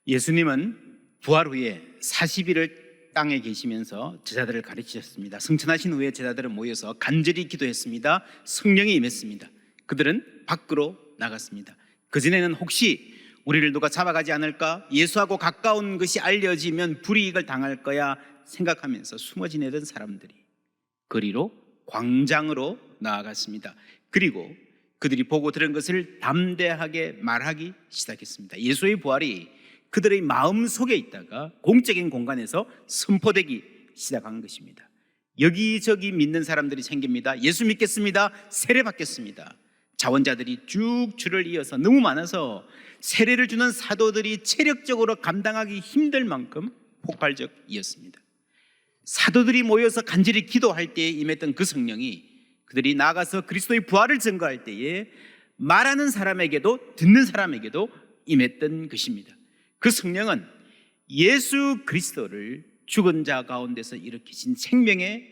예수님은 부활 후에 40일을 땅에 계시면서 제자들을 가르치셨습니다. 승천하신 후에 제자들은 모여서 간절히 기도했습니다. 성령이 임했습니다. 그들은 밖으로 나갔습니다. 그전에는 혹시 우리를 누가 잡아가지 않을까? 예수하고 가까운 것이 알려지면 불이익을 당할 거야 생각하면서 숨어 지내던 사람들이 거리로, 광장으로 나아갔습니다. 그리고 그들이 보고 들은 것을 담대하게 말하기 시작했습니다. 예수의 부활이 그들의 마음 속에 있다가 공적인 공간에서 선포되기 시작한 것입니다. 여기저기 믿는 사람들이 생깁니다. 예수 믿겠습니다. 세례 받겠습니다. 자원자들이 쭉 줄을 이어서 너무 많아서 세례를 주는 사도들이 체력적으로 감당하기 힘들 만큼 폭발적이었습니다. 사도들이 모여서 간절히 기도할 때에 임했던 그 성령이 그들이 나가서 그리스도의 부활을 증거할 때에 말하는 사람에게도 듣는 사람에게도 임했던 것입니다. 그 성령은 예수 그리스도를 죽은 자 가운데서 일으키신 생명의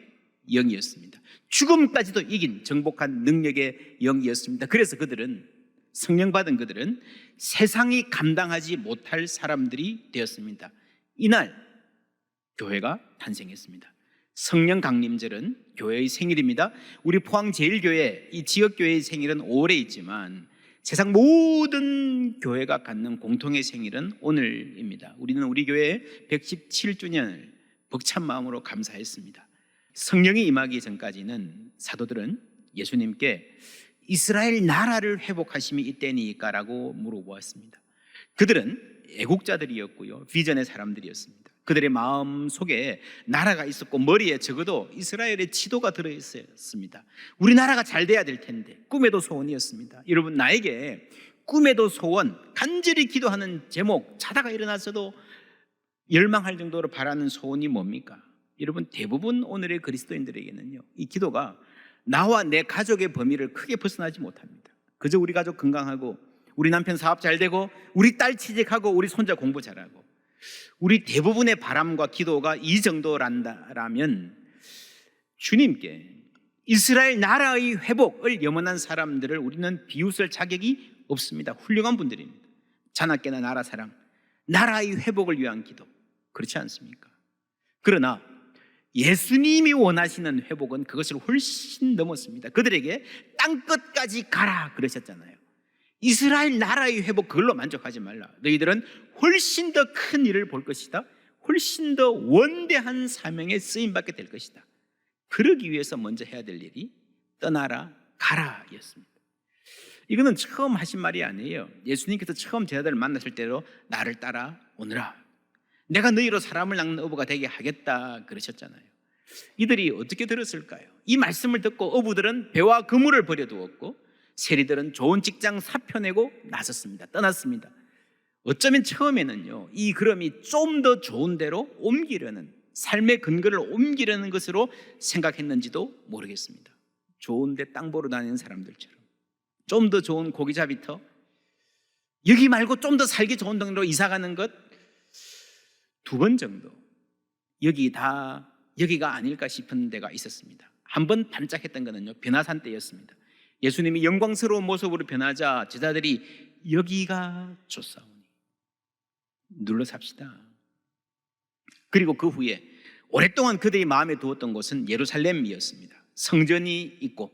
영이었습니다. 죽음까지도 이긴 정복한 능력의 영이었습니다. 그래서 그들은, 성령 받은 그들은 세상이 감당하지 못할 사람들이 되었습니다. 이날 교회가 탄생했습니다. 성령 강림절은 교회의 생일입니다. 우리 포항제일교회, 이 지역교회의 생일은 5월에 있지만 세상 모든 교회가 갖는 공통의 생일은 오늘입니다. 우리는 우리 교회의 117주년을 벅찬 마음으로 감사했습니다. 성령이 임하기 전까지는 사도들은 예수님께 이스라엘 나라를 회복하심이 이때니까 라고 물어보았습니다. 그들은 애국자들이었고요, 비전의 사람들이었습니다. 그들의 마음 속에 나라가 있었고 머리에 적어도 이스라엘의 지도가 들어있었습니다. 우리나라가 잘 돼야 될 텐데, 꿈에도 소원이었습니다. 여러분, 나에게 꿈에도 소원, 간절히 기도하는 제목, 자다가 일어나서도 열망할 정도로 바라는 소원이 뭡니까? 여러분, 대부분 오늘의 그리스도인들에게는요, 이 기도가 나와 내 가족의 범위를 크게 벗어나지 못합니다. 그저 우리 가족 건강하고, 우리 남편 사업 잘 되고, 우리 딸 취직하고, 우리 손자 공부 잘하고, 우리 대부분의 바람과 기도가 이 정도란다라면 주님께 이스라엘 나라의 회복을 염원한 사람들을 우리는 비웃을 자격이 없습니다. 훌륭한 분들입니다. 자나깨나 나라 사랑, 나라의 회복을 위한 기도, 그렇지 않습니까? 그러나 예수님이 원하시는 회복은 그것을 훨씬 넘었습니다. 그들에게 땅끝까지 가라 그러셨잖아요. 이스라엘 나라의 회복, 그걸로 만족하지 말라. 너희들은 훨씬 더 큰 일을 볼 것이다. 훨씬 더 원대한 사명에 쓰임받게 될 것이다. 그러기 위해서 먼저 해야 될 일이 떠나라, 가라 였습니다. 이거는 처음 하신 말이 아니에요. 예수님께서 처음 제자들을 만났을 때로 나를 따라 오너라, 내가 너희로 사람을 낚는 어부가 되게 하겠다 그러셨잖아요. 이들이 어떻게 들었을까요? 이 말씀을 듣고 어부들은 배와 그물을 버려두었고 세리들은 좋은 직장 사표내고 나섰습니다. 떠났습니다. 어쩌면 처음에는요, 이 그럼이 좀 더 좋은 데로 옮기려는, 삶의 근거를 옮기려는 것으로 생각했는지도 모르겠습니다. 좋은 데 땅 보러 다니는 사람들처럼 좀 더 좋은 고기잡이터, 여기 말고 좀 더 살기 좋은 동네로 이사가는 것 2번 정도, 여기가 아닐까 싶은 데가 있었습니다. 한 번 반짝했던 것은요, 변화산 때였습니다. 예수님이 영광스러운 모습으로 변하자 제자들이 여기가 좋사오니 눌러 삽시다. 그리고 그 후에 오랫동안 그들이 마음에 두었던 곳은 예루살렘이었습니다. 성전이 있고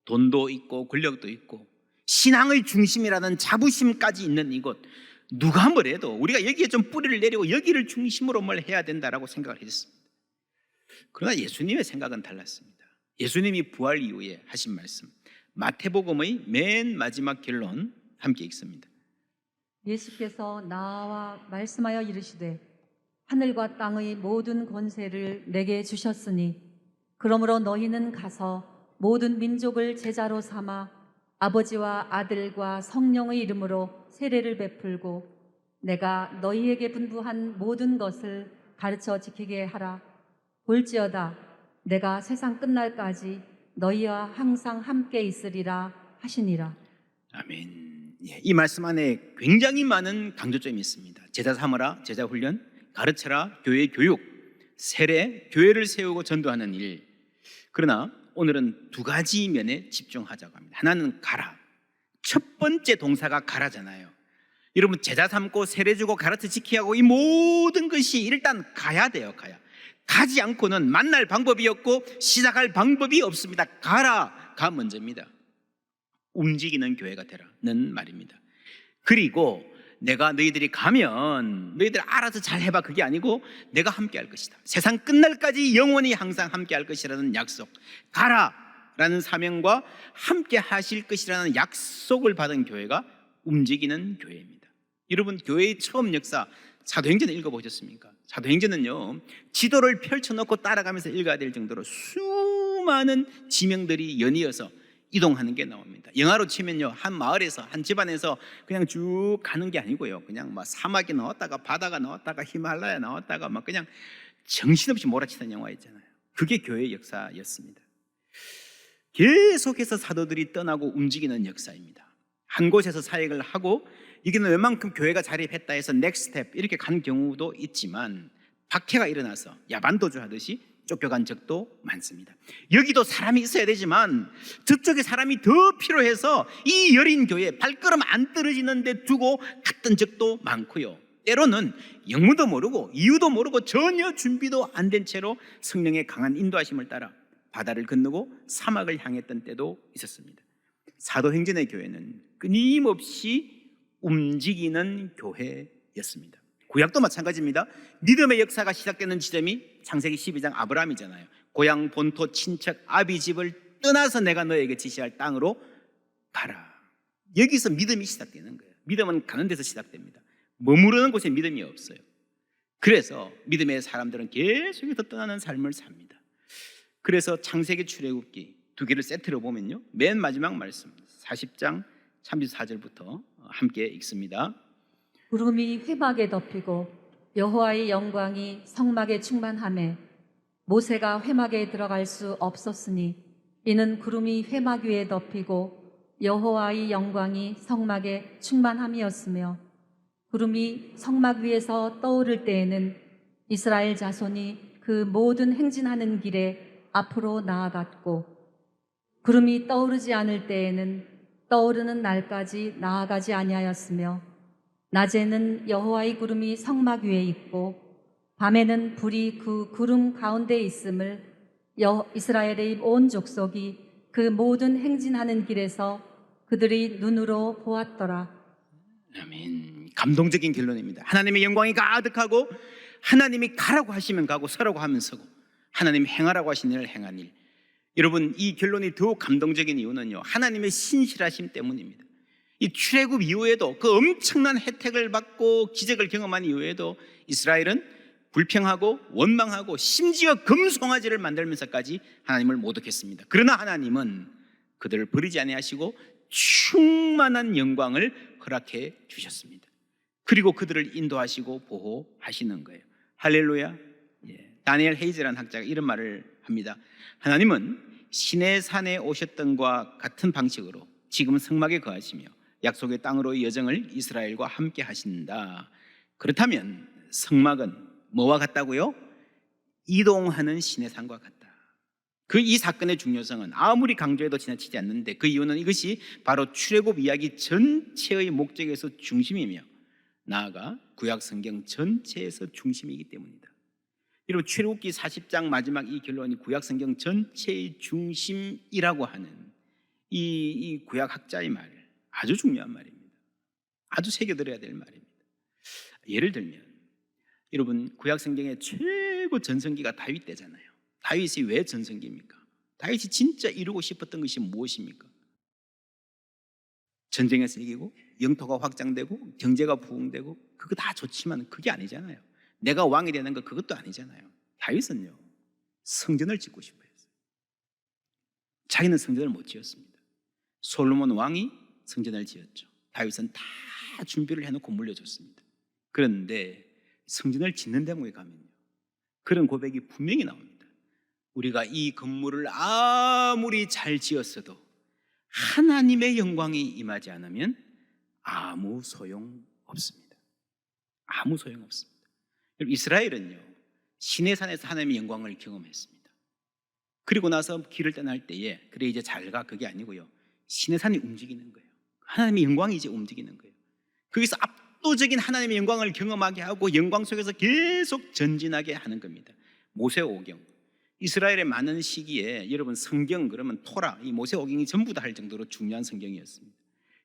돈도 있고 권력도 있고 신앙의 중심이라는 자부심까지 있는 이곳, 누가 뭐래도 우리가 여기에 좀 뿌리를 내리고 여기를 중심으로 뭘 해야 된다라고 생각을 했습니다. 그러나 예수님의 생각은 달랐습니다. 예수님이 부활 이후에 하신 말씀, 마태복음의 맨 마지막 결론 함께 읽습니다. 예수께서 나와 말씀하여 이르시되 하늘과 땅의 모든 권세를 내게 주셨으니 그러므로 너희는 가서 모든 민족을 제자로 삼아 아버지와 아들과 성령의 이름으로 세례를 베풀고 내가 너희에게 분부한 모든 것을 가르쳐 지키게 하라. 볼지어다 내가 세상 끝날까지 너희와 항상 함께 있으리라 하시니라. 아멘. 이 말씀 안에 굉장히 많은 강조점이 있습니다. 제자 삼으라, 제자 훈련, 가르쳐라, 교회 교육, 세례, 교회를 세우고 전도하는 일. 그러나 오늘은 2가지 면에 집중하자고 합니다. 하나는 가라. 첫 번째 동사가 가라잖아요. 여러분, 제자 삼고 세례 주고 가르쳐 지키야 하고 이 모든 것이 일단 가야 돼요. 가지 않고는 만날 방법이 없고 시작할 방법이 없습니다. 가라가 먼저입니다. 움직이는 교회가 되라는 말입니다. 그리고 내가 너희들이 가면 너희들 알아서 잘 해봐, 그게 아니고 내가 함께 할 것이다. 세상 끝날까지 영원히 항상 함께 할 것이라는 약속, 가라라는 사명과 함께 하실 것이라는 약속을 받은 교회가 움직이는 교회입니다. 여러분, 교회의 처음 역사 사도행전을 읽어보셨습니까? 사도행전은요, 지도를 펼쳐놓고 따라가면서 읽어야 될 정도로 수많은 지명들이 연이어서 이동하는 게 나옵니다. 영화로 치면요, 한 마을에서 한 집안에서 그냥 쭉 가는 게 아니고요, 그냥 막 사막에 나왔다가 바다가 나왔다가 히말라야 나왔다가 막 그냥 정신없이 몰아치는 영화 있잖아요. 그게 교회의 역사였습니다. 계속해서 사도들이 떠나고 움직이는 역사입니다. 한 곳에서 사역을 하고 이게는 웬만큼 교회가 자립했다 해서 넥스트 스텝 이렇게 간 경우도 있지만 박해가 일어나서 야반도주 하듯이 쫓겨간 적도 많습니다. 여기도 사람이 있어야 되지만 저쪽에 사람이 더 필요해서 이 여린 교회 발걸음 안 떨어지는 데 두고 갔던 적도 많고요, 때로는 영문도 모르고 이유도 모르고 전혀 준비도 안 된 채로 성령의 강한 인도하심을 따라 바다를 건너고 사막을 향했던 때도 있었습니다. 사도행전의 교회는 끊임없이 움직이는 교회였습니다. 구약도 마찬가지입니다. 믿음의 역사가 시작되는 지점이 창세기 12장 아브라함이잖아요. 고향 본토 친척 아비집을 떠나서 내가 너에게 지시할 땅으로 가라. 여기서 믿음이 시작되는 거예요. 믿음은 가는 데서 시작됩니다. 머무르는 곳에 믿음이 없어요. 그래서 믿음의 사람들은 계속해서 떠나는 삶을 삽니다. 그래서 창세기 출애굽기 두 개를 세트로 보면요, 맨 마지막 말씀 40장 34절부터 함께 읽습니다. 구름이 회막에 덮이고 여호와의 영광이 성막에 충만하매 모세가 회막에 들어갈 수 없었으니 이는 구름이 회막 위에 덮이고 여호와의 영광이 성막에 충만함이었으며, 구름이 성막 위에서 떠오를 때에는 이스라엘 자손이 그 모든 행진하는 길에 앞으로 나아갔고, 구름이 떠오르지 않을 때에는 떠오르는 날까지 나아가지 아니하였으며, 낮에는 여호와의 구름이 성막 위에 있고 밤에는 불이 그 구름 가운데 있음을 이스라엘의 온 족속이 그 모든 행진하는 길에서 그들이 눈으로 보았더라. 아멘. 감동적인 결론입니다. 하나님의 영광이 가득하고 하나님이 가라고 하시면 가고 서라고 하면 서고 하나님이 행하라고 하신 일을 행한 일. 여러분, 이 결론이 더욱 감동적인 이유는요, 하나님의 신실하심 때문입니다. 이 출애굽 이후에도 그 엄청난 혜택을 받고 기적을 경험한 이후에도 이스라엘은 불평하고 원망하고 심지어 금송아지를 만들면서까지 하나님을 모독했습니다. 그러나 하나님은 그들을 버리지 아니하시고 충만한 영광을 허락해 주셨습니다. 그리고 그들을 인도하시고 보호하시는 거예요. 할렐루야. 다니엘 헤이즈라는 학자가 이런 말을 합니다. 하나님은 시내산에 오셨던 것과 같은 방식으로 지금 성막에 거하시며 약속의 땅으로의 여정을 이스라엘과 함께 하신다. 그렇다면 성막은 뭐와 같다고요? 이동하는 시내산과 같다. 이 사건의 중요성은 아무리 강조해도 지나치지 않는데, 그 이유는 이것이 바로 출애굽 이야기 전체의 목적에서 중심이며 나아가 구약 성경 전체에서 중심이기 때문이다. 여러분, 출애굽기 40장 마지막 이 결론이 구약 성경 전체의 중심이라고 하는 이 구약 학자의 말, 아주 중요한 말입니다. 아주 새겨들어야 될 말입니다. 예를 들면 여러분, 구약 성경의 최고 전성기가 다윗 때잖아요. 다윗이 왜 전성기입니까? 다윗이 진짜 이루고 싶었던 것이 무엇입니까? 전쟁에서 이기고 영토가 확장되고 경제가 부흥되고, 그거 다 좋지만 그게 아니잖아요. 내가 왕이 되는 거 그것도 아니잖아요. 다윗은요, 성전을 짓고 싶어 했어요. 자기는 성전을 못 지었습니다. 솔로몬 왕이 성전을 지었죠. 다윗은 다 준비를 해놓고 물려줬습니다. 그런데 성전을 짓는 대목에 가면요, 그런 고백이 분명히 나옵니다. 우리가 이 건물을 아무리 잘 지었어도 하나님의 영광이 임하지 않으면 아무 소용 없습니다. 아무 소용 없습니다. 이스라엘은요, 시내산에서 하나님의 영광을 경험했습니다. 그리고 나서 길을 떠날 때에 그래 이제 잘 가, 그게 아니고요, 시내산이 움직이는 거예요. 하나님의 영광이 이제 움직이는 거예요. 거기서 압도적인 하나님의 영광을 경험하게 하고 영광 속에서 계속 전진하게 하는 겁니다. 모세오경, 이스라엘의 많은 시기에 여러분 성경 그러면 토라, 이 모세오경이 전부 다 할 정도로 중요한 성경이었습니다.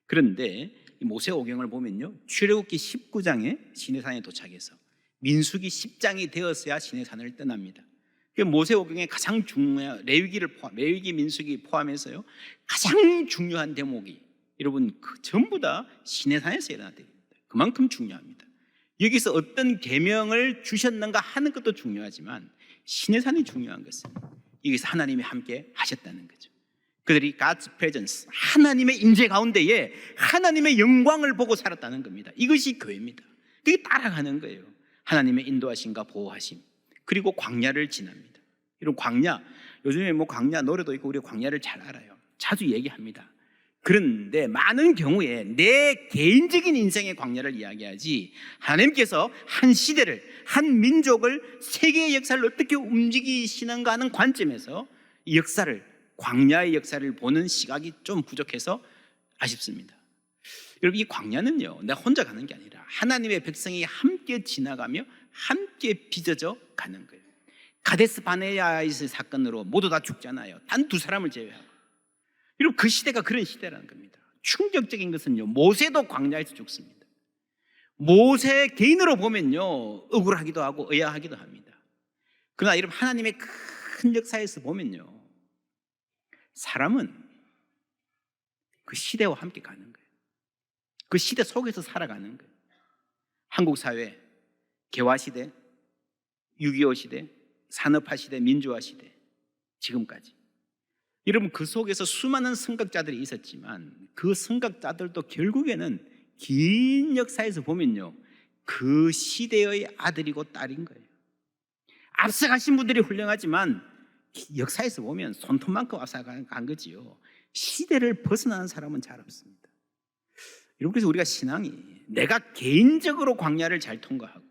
그런데 이 모세오경을 보면요, 출애굽기 19장에 시내산에 도착해서 민수기 10장이 되었어야 시내산을 떠납니다. 모세오경의 가장 중요한 레위기 민수기 포함해서요 가장 중요한 대목이 여러분 전부 다 시내산에서 일어나야 됩니다. 그만큼 중요합니다. 여기서 어떤 계명을 주셨는가 하는 것도 중요하지만 시내산이 중요한 것은 여기서 하나님이 함께 하셨다는 거죠. 그들이 God's presence, 하나님의 임재 가운데에 하나님의 영광을 보고 살았다는 겁니다. 이것이 교회입니다. 그게 따라가는 거예요. 하나님의 인도하심과 보호하심, 그리고 광야를 지납니다. 이런 광야, 요즘에 뭐 광야 노래도 있고 우리 광야를 잘 알아요. 자주 얘기합니다. 그런데 많은 경우에 내 개인적인 인생의 광야를 이야기하지 하나님께서 한 시대를, 한 민족을, 세계의 역사를 어떻게 움직이시는가 하는 관점에서 이 역사를, 광야의 역사를 보는 시각이 좀 부족해서 아쉽습니다. 여러분, 이 광야는요 내가 혼자 가는 게 아니라 하나님의 백성이 함께 지나가며 함께 빚어져 가는 거예요. 가데스 바네아에서 사건으로 모두 다 죽잖아요. 단 2사람을 제외하고. 여러분, 그 시대가 그런 시대라는 겁니다. 충격적인 것은요, 모세도 광야에서 죽습니다. 모세 개인으로 보면요 억울하기도 하고 의아하기도 합니다. 그러나 여러분, 하나님의 큰 역사에서 보면요 사람은 그 시대와 함께 가는 거예요. 그 시대 속에서 살아가는 거예요. 한국 사회, 개화시대, 6.25 시대, 산업화 시대, 민주화 시대, 지금까지 여러분 그 속에서 수많은 선각자들이 있었지만 그 선각자들도 결국에는 긴 역사에서 보면요 그 시대의 아들이고 딸인 거예요. 앞서가신 분들이 훌륭하지만 역사에서 보면 손톱만큼 앞서간 거지요. 시대를 벗어나는 사람은 잘 없습니다. 여러분, 그래서 우리가 신앙이 내가 개인적으로 광야를 잘 통과하고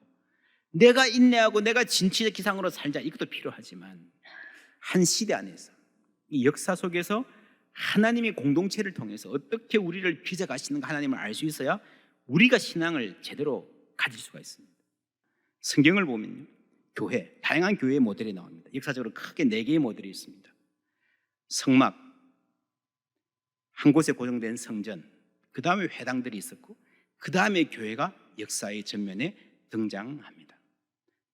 내가 인내하고 내가 진취적 기상으로 살자, 이것도 필요하지만 한 시대 안에서 이 역사 속에서 하나님의 공동체를 통해서 어떻게 우리를 빚어가시는가 하나님을 알 수 있어야 우리가 신앙을 제대로 가질 수가 있습니다. 성경을 보면요 교회, 다양한 교회의 모델이 나옵니다. 역사적으로 크게 4개의 모델이 있습니다. 성막, 한 곳에 고정된 성전, 그 다음에 회당들이 있었고 그 다음에 교회가 역사의 전면에 등장합니다.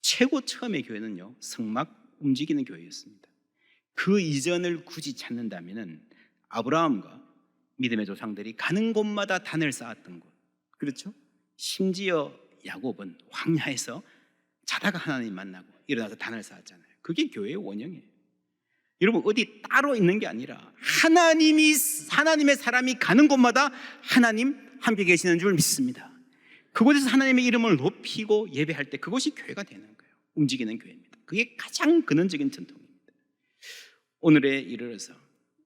최고 처음의 교회는요 성막, 움직이는 교회였습니다. 그 이전을 굳이 찾는다면 아브라함과 믿음의 조상들이 가는 곳마다 단을 쌓았던 곳, 그렇죠? 심지어 야곱은 황야에서 자다가 하나님 만나고 일어나서 단을 쌓았잖아요. 그게 교회의 원형이에요. 여러분, 어디 따로 있는 게 아니라 하나님의 사람이 가는 곳마다 하나님 함께 계시는 줄 믿습니다. 그곳에서 하나님의 이름을 높이고 예배할 때 그것이 교회가 되는 거예요. 움직이는 교회입니다. 그게 가장 근원적인 전통입니다. 오늘에 이르러서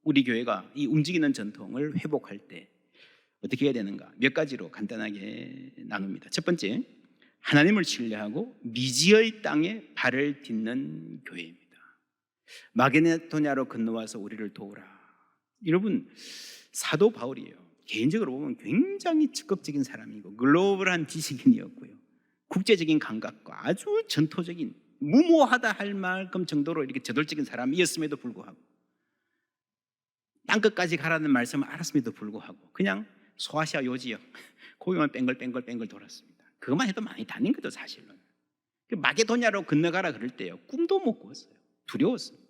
우리 교회가 이 움직이는 전통을 회복할 때 어떻게 해야 되는가 몇 가지로 간단하게 나눕니다. 첫 번째, 하나님을 신뢰하고 미지의 땅에 발을 딛는 교회입니다. 마게도냐로 건너와서 우리를 도우라. 여러분, 사도 바울이에요. 개인적으로 보면 굉장히 적극적인 사람이고 글로벌한 지식인이었고요, 국제적인 감각과 아주 전토적인, 무모하다 할 만큼 정도로 이렇게 저돌적인 사람이었음에도 불구하고, 땅끝까지 가라는 말씀을 알았음에도 불구하고 그냥 소아시아 요지역 거기만 뺑글뺑글 돌았습니다. 그것만 해도 많이 다닌 거죠, 사실은. 마게도냐로 건너가라 그럴 때요 꿈도 못 꿨어요. 두려웠습니다.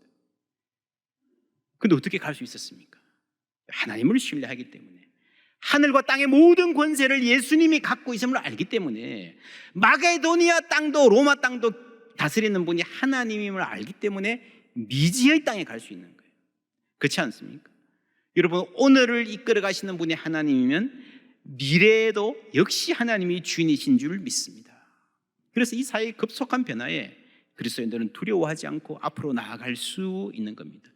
근데 어떻게 갈 수 있었습니까? 하나님을 신뢰하기 때문에, 하늘과 땅의 모든 권세를 예수님이 갖고 있음을 알기 때문에, 마게도니아 땅도 로마 땅도 다스리는 분이 하나님임을 알기 때문에 미지의 땅에 갈 수 있는 거예요. 그렇지 않습니까? 여러분, 오늘을 이끌어 가시는 분이 하나님이면 미래에도 역시 하나님이 주인이신 줄 믿습니다. 그래서 이 사회의 급속한 변화에 그리스도인들은 두려워하지 않고 앞으로 나아갈 수 있는 겁니다.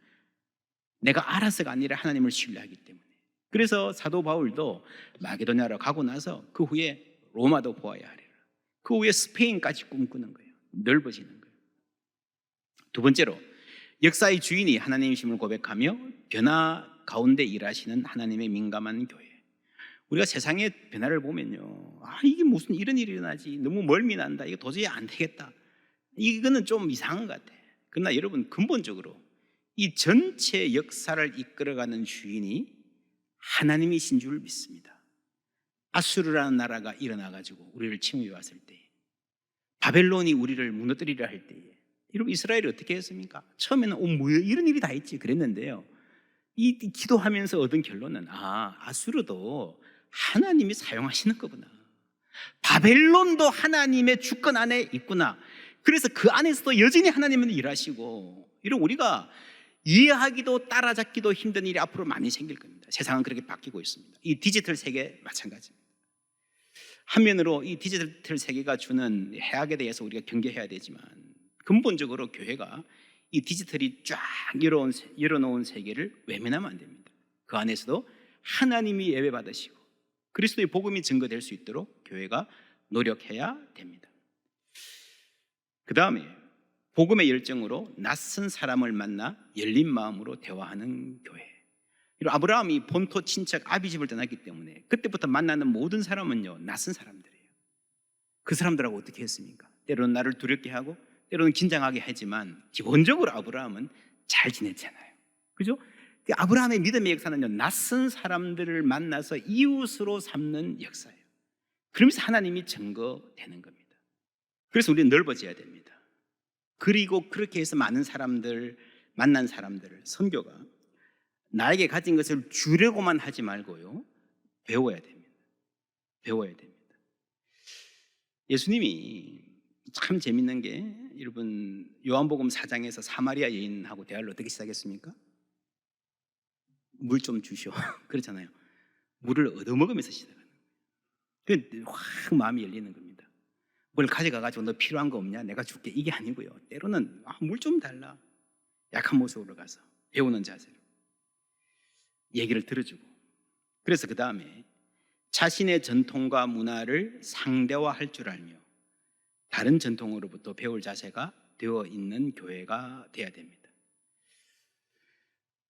내가 알아서가 아니라 하나님을 신뢰하기 때문에. 그래서 사도 바울도 마게도냐로 가고 나서 그 후에 로마도 보아야 하리라, 그 후에 스페인까지 꿈꾸는 거예요. 넓어지는 거예요. 두 번째로, 역사의 주인이 하나님이심을 고백하며 변화 가운데 일하시는 하나님의 민감한 교회. 우리가 세상의 변화를 보면요, 이게 무슨 이런 일이 일어나지, 너무 멀미난다, 이거 도저히 안 되겠다, 이거는 좀 이상한 것 같아. 그러나 여러분, 근본적으로 이 전체 역사를 이끌어가는 주인이 하나님이신 줄 믿습니다. 아수르라는 나라가 일어나가지고 우리를 침입해 왔을 때, 바벨론이 우리를 무너뜨리려 할 때에, 여러분 이스라엘이 어떻게 했습니까? 처음에는 뭐야 이런 일이 다 있지 그랬는데요, 이 기도하면서 얻은 결론은 아수르도 하나님이 사용하시는 거구나, 바벨론도 하나님의 주권 안에 있구나, 그래서 그 안에서도 여전히 하나님은 일하시고, 이런 우리가 이해하기도 따라잡기도 힘든 일이 앞으로 많이 생길 겁니다. 세상은 그렇게 바뀌고 있습니다. 이 디지털 세계 마찬가지입니다. 한면으로 이 디지털 세계가 주는 해악에 대해서 우리가 경계해야 되지만, 근본적으로 교회가 이 디지털이 쫙 열어놓은 세계를 외면하면 안 됩니다. 그 안에서도 하나님이 예배받으시고 그리스도의 복음이 증거될 수 있도록 교회가 노력해야 됩니다. 그 다음에 복음의 열정으로 낯선 사람을 만나 열린 마음으로 대화하는 교회. 아브라함이 본토 친척 아비집을 떠났기 때문에 그때부터 만나는 모든 사람은요, 낯선 사람들이에요. 그 사람들하고 어떻게 했습니까? 때로는 나를 두렵게 하고 때로는 긴장하게 하지만 기본적으로 아브라함은 잘 지냈잖아요. 그죠? 아브라함의 믿음의 역사는요, 낯선 사람들을 만나서 이웃으로 삼는 역사예요. 그러면서 하나님이 증거되는 겁니다. 그래서 우리는 넓어져야 됩니다. 그리고 그렇게 해서 많은 사람들, 만난 사람들을 선교가 나에게 가진 것을 주려고만 하지 말고요, 배워야 됩니다. 배워야 됩니다. 예수님이 참 재밌는 게, 여러분 요한복음 4장에서 사마리아 여인하고 대화를 어떻게 시작했습니까? 물 좀 주시오 그렇잖아요. 물을 얻어먹으면서 시작하는 거예요. 확 마음이 열리는 겁니다. 뭘 가져가가지고 너 필요한 거 없냐, 내가 줄게, 이게 아니고요, 때로는 물 좀 달라, 약한 모습으로 가서 배우는 자세로 얘기를 들어주고, 그래서 그 다음에 자신의 전통과 문화를 상대화할 줄 알며 다른 전통으로부터 배울 자세가 되어 있는 교회가 되어야 됩니다.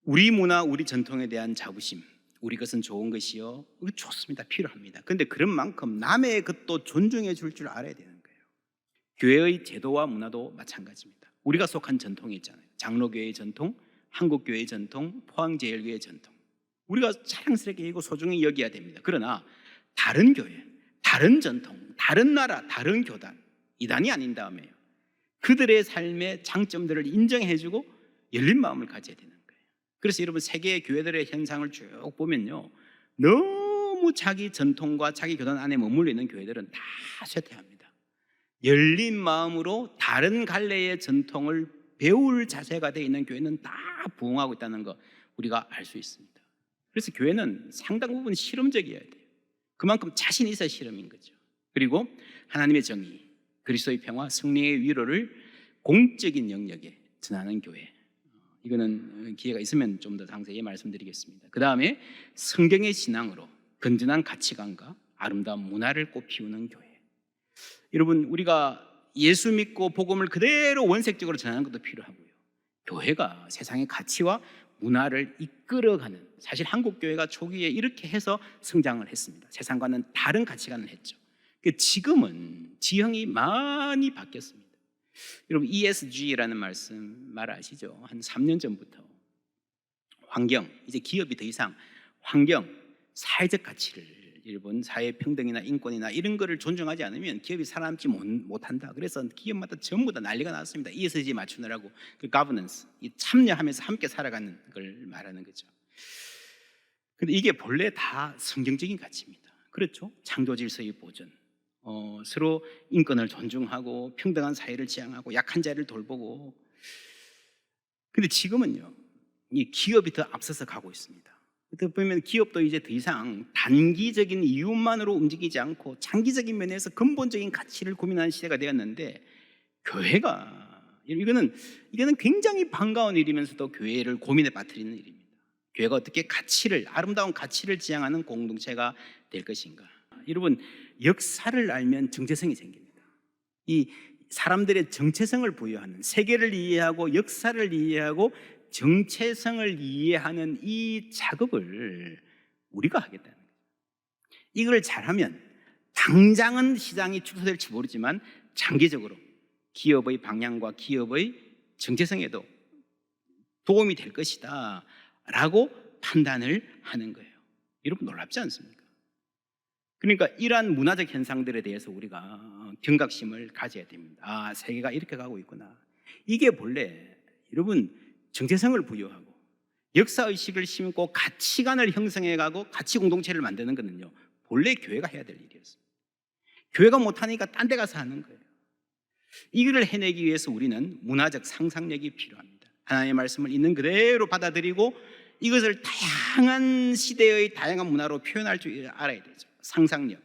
우리 문화, 우리 전통에 대한 자부심, 우리 것은 좋은 것이요, 좋습니다, 필요합니다. 그런데 그런 만큼 남의 것도 존중해 줄 알아야 되는 거예요. 교회의 제도와 문화도 마찬가지입니다. 우리가 속한 전통이 있잖아요. 장로교회의 전통, 한국교회의 전통, 포항제일교회의 전통, 우리가 자랑스럽게 이고 소중히 여겨야 됩니다. 그러나 다른 교회, 다른 전통, 다른 나라, 다른 교단, 이단이 아닌 다음에요, 그들의 삶의 장점들을 인정해주고 열린 마음을 가져야 되는 거예요. 그래서 여러분 세계의 교회들의 현상을 쭉 보면요, 너무 자기 전통과 자기 교단 안에 머물러 있는 교회들은 다 쇠퇴합니다. 열린 마음으로 다른 갈래의 전통을 배울 자세가 되어 있는 교회는 다 부흥하고 있다는 거 우리가 알 수 있습니다. 그래서 교회는 상당 부분 실험적이어야 돼요. 그만큼 자신 있어야 실험인 거죠. 그리고 하나님의 정의, 그리스도의 평화, 승리의 위로를 공적인 영역에 전하는 교회, 이거는 기회가 있으면 좀 더 상세히 말씀드리겠습니다. 그 다음에 성경의 신앙으로 건전한 가치관과 아름다운 문화를 꽃피우는 교회. 여러분 우리가 예수 믿고 복음을 그대로 원색적으로 전하는 것도 필요하고요, 교회가 세상의 가치와 문화를 이끌어가는, 사실 한국교회가 초기에 이렇게 해서 성장을 했습니다. 세상과는 다른 가치관을 했죠. 지금은 지형이 많이 바뀌었습니다. 여러분 ESG라는 말 아시죠? 한 3년 전부터 환경, 이제 기업이 더 이상 환경, 사회적 가치를, 여러분 사회평등이나 인권이나 이런 거를 존중하지 않으면 기업이 살아남지 못한다. 그래서 기업마다 전부 다 난리가 났습니다. ESG 맞추느라고, 그 governance, 이 참여하면서 함께 살아가는 걸 말하는 거죠. 근데 이게 본래 다 성경적인 가치입니다. 그렇죠? 창조 질서의 보존, 서로 인권을 존중하고 평등한 사회를 지향하고 약한 자를 돌보고. 근데 지금은요, 이 기업이 더 앞서서 가고 있습니다. 그때 보면 기업도 이제 더 이상 단기적인 이윤만으로 움직이지 않고 장기적인 면에서 근본적인 가치를 고민하는 시대가 되었는데, 교회가 이거는 굉장히 반가운 일이면서도 교회를 고민에 빠뜨리는 일입니다. 교회가 어떻게 가치를, 아름다운 가치를 지향하는 공동체가 될 것인가. 여러분 역사를 알면 정체성이 생깁니다. 이 사람들의 정체성을 부여하는, 세계를 이해하고 역사를 이해하고 정체성을 이해하는 이 작업을 우리가 하겠다는 거예요. 이걸 잘하면 당장은 시장이 축소될지 모르지만 장기적으로 기업의 방향과 기업의 정체성에도 도움이 될 것이다 라고 판단을 하는 거예요. 여러분 놀랍지 않습니까? 그러니까 이러한 문화적 현상들에 대해서 우리가 경각심을 가져야 됩니다. 아, 세계가 이렇게 가고 있구나. 이게 본래 여러분 정체성을 부여하고 역사의식을 심고 가치관을 형성해가고 가치 공동체를 만드는 거는요 본래 교회가 해야 될 일이었어요. 교회가 못하니까 딴 데 가서 하는 거예요. 이걸 해내기 위해서 우리는 문화적 상상력이 필요합니다. 하나님의 말씀을 있는 그대로 받아들이고 이것을 다양한 시대의 다양한 문화로 표현할 줄 알아야 되죠. 상상력.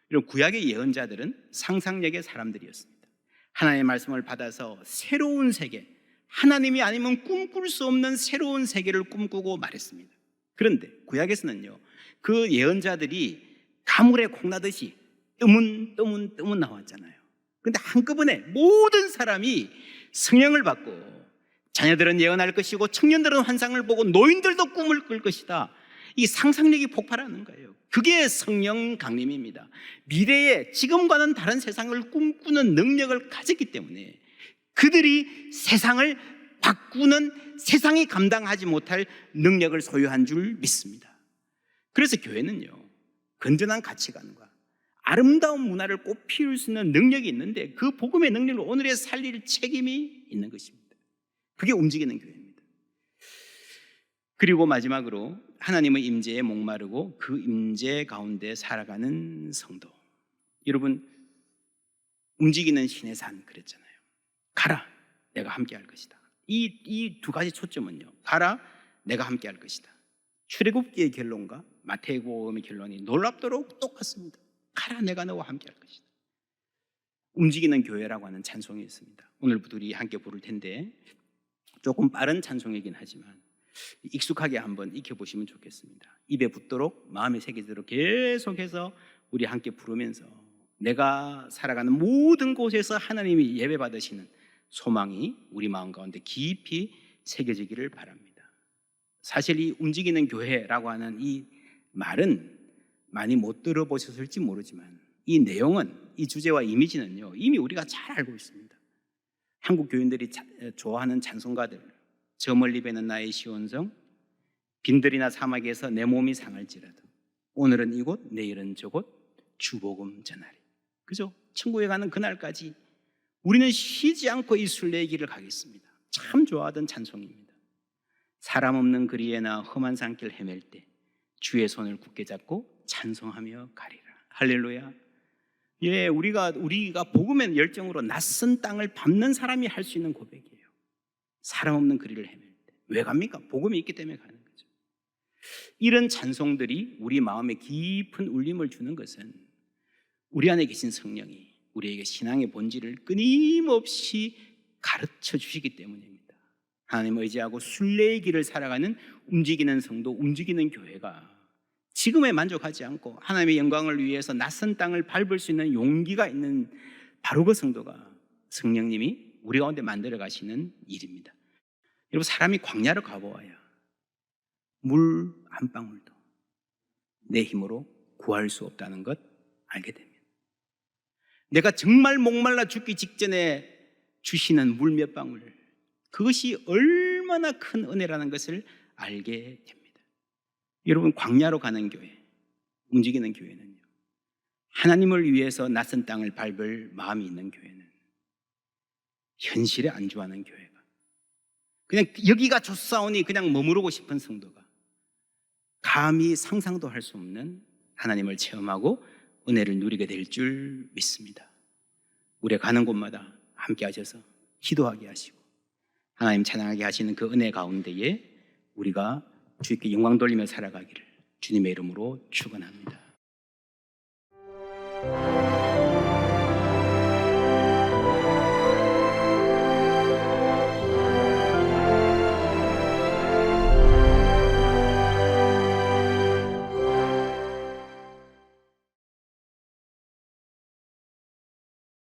이런 구약의 예언자들은 상상력의 사람들이었습니다. 하나님의 말씀을 받아서 새로운 세계, 하나님이 아니면 꿈꿀 수 없는 새로운 세계를 꿈꾸고 말했습니다. 그런데 구약에서는요 그 예언자들이 가물에 콩나듯이 뜨문 나왔잖아요. 그런데 한꺼번에 모든 사람이 성령을 받고 자녀들은 예언할 것이고 청년들은 환상을 보고 노인들도 꿈을 꿀 것이다. 이 상상력이 폭발하는 거예요. 그게 성령 강림입니다. 미래에 지금과는 다른 세상을 꿈꾸는 능력을 가졌기 때문에 그들이 세상을 바꾸는 세상이 감당하지 못할 능력을 소유한 줄 믿습니다. 그래서 교회는요 건전한 가치관과 아름다운 문화를 꽃 피울 수 있는 능력이 있는데 그 복음의 능력을 오늘에 살릴 책임이 있는 것입니다. 그게 움직이는 교회입니다. 그리고 마지막으로 하나님의 임재에 목마르고 그 임재 가운데 살아가는 성도. 여러분 움직이는 신의 산 그랬잖아요. 가라 내가 함께 할 것이다. 이 두 가지 초점은요 가라 내가 함께 할 것이다. 출애굽기의 결론과 마태복음의 결론이 놀랍도록 똑같습니다. 가라 내가 너와 함께 할 것이다. 움직이는 교회라고 하는 찬송이 있습니다. 오늘부터 우리 함께 부를 텐데 조금 빠른 찬송이긴 하지만 익숙하게 한번 익혀보시면 좋겠습니다. 입에 붙도록 마음에 새기도록 계속해서 우리 함께 부르면서 내가 살아가는 모든 곳에서 하나님이 예배받으시는 소망이 우리 마음 가운데 깊이 새겨지기를 바랍니다. 사실 이 움직이는 교회라고 하는 이 말은 많이 못 들어보셨을지 모르지만 이 내용은 이 주제와 이미지는요 이미 우리가 잘 알고 있습니다. 한국 교인들이 좋아하는 찬송가들 저 멀리 배는 나의 시온성 빈들이나 사막에서 내 몸이 상할지라도 오늘은 이곳 내일은 저곳 주복음 전하리. 그죠? 천국에 가는 그날까지 우리는 쉬지 않고 이 순례의 길을 가겠습니다. 참 좋아하던 찬송입니다. 사람 없는 거리에나 험한 산길 헤맬 때 주의 손을 굳게 잡고 찬송하며 가리라. 할렐루야. 예, 우리가 복음의 열정으로 낯선 땅을 밟는 사람이 할 수 있는 고백이에요. 사람 없는 거리를 헤맬 때. 왜 갑니까? 복음이 있기 때문에 가는 거죠. 이런 찬송들이 우리 마음에 깊은 울림을 주는 것은 우리 안에 계신 성령이 우리에게 신앙의 본질을 끊임없이 가르쳐 주시기 때문입니다. 하나님 의지하고 순례의 길을 살아가는 움직이는 성도, 움직이는 교회가 지금에 만족하지 않고 하나님의 영광을 위해서 낯선 땅을 밟을 수 있는 용기가 있는 바로 그 성도가 성령님이 우리 가운데 만들어 가시는 일입니다. 여러분 사람이 광야를 가보아야 물 한 방울도 내 힘으로 구할 수 없다는 것 알게 됩니다. 내가 정말 목말라 죽기 직전에 주시는 물 몇 방울 그것이 얼마나 큰 은혜라는 것을 알게 됩니다. 여러분 광야로 가는 교회, 움직이는 교회는요 하나님을 위해서 낯선 땅을 밟을 마음이 있는 교회는 현실에 안주하는 교회가 그냥 여기가 좋사오니 그냥 머무르고 싶은 성도가 감히 상상도 할 수 없는 하나님을 체험하고 은혜를 누리게 될 줄 믿습니다. 우리가 가는 곳마다 함께 하셔서 기도하게 하시고 하나님 찬양하게 하시는 그 은혜 가운데에 우리가 주님께 영광 돌리며 살아가기를 주님의 이름으로 축원합니다.